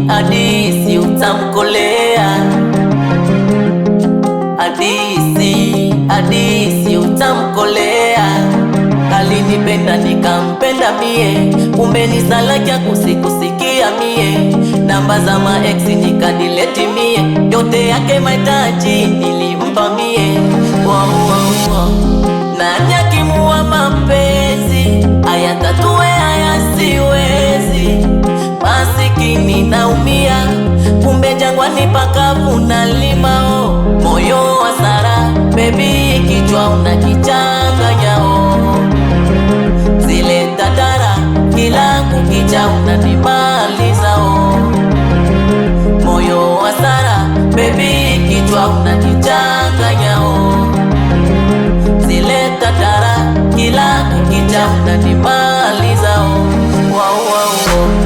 Hadisi utamkolea, hadisi utamkolea. Alinipenda nikampenda mie, kumbe ni salakya kusikusikia mie. Namba za ma-ex nikadileti mie, yote yake mahitaji nilimpa mie. Nani akimuwa mapenzi, ayatatue haya siwezi. Masikini naumia, kumbe jangwani pakavu nalima. Moyo wa Sara, baby kichwa unakichanganya. Zile tatara kila kukicha unanimaliza. Moyo wa Sara, baby kichwa unakichanganya. Zile tatara kila kukicha unanimaliza.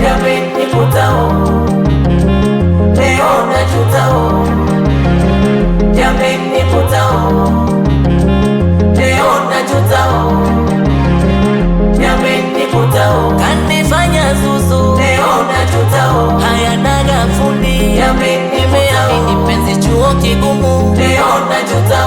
Yamenikuta leo najuta. Yamenikuta leo najuta. Yamenikuta kanifanya zuzu leo najuta. Haya naga fundi nimeamini penzi chuo kigumu leo najuta.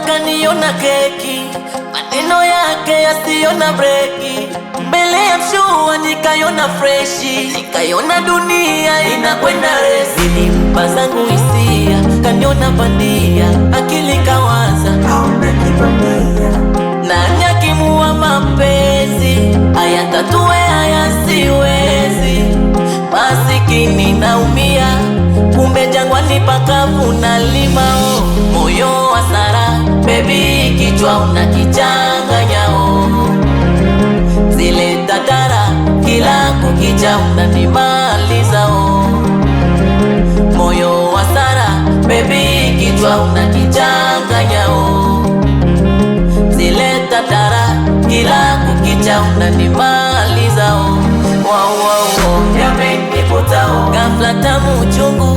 Kaniona keki, maneno yake yasiona breki. Mbele ya mshua nikaiona freshi, nikaiona dunia inakwenda resi. Nilimpa zangu hisia, kaniona bandia, akili kawaza nani akimuwa mapenzi, ayatatue haya siwezi. Masikini naumia, kumbe jangwani pakavu nalima. Moyo wa Sara, baby kichwa unakichanganya. Zile tatara kila kukicha unanimaliza. Moyo wa Sara, baby kichwa unakichanganya. Zile tatara kila kukicha unanimaliza. Yamenikuta ghafla tamu chungu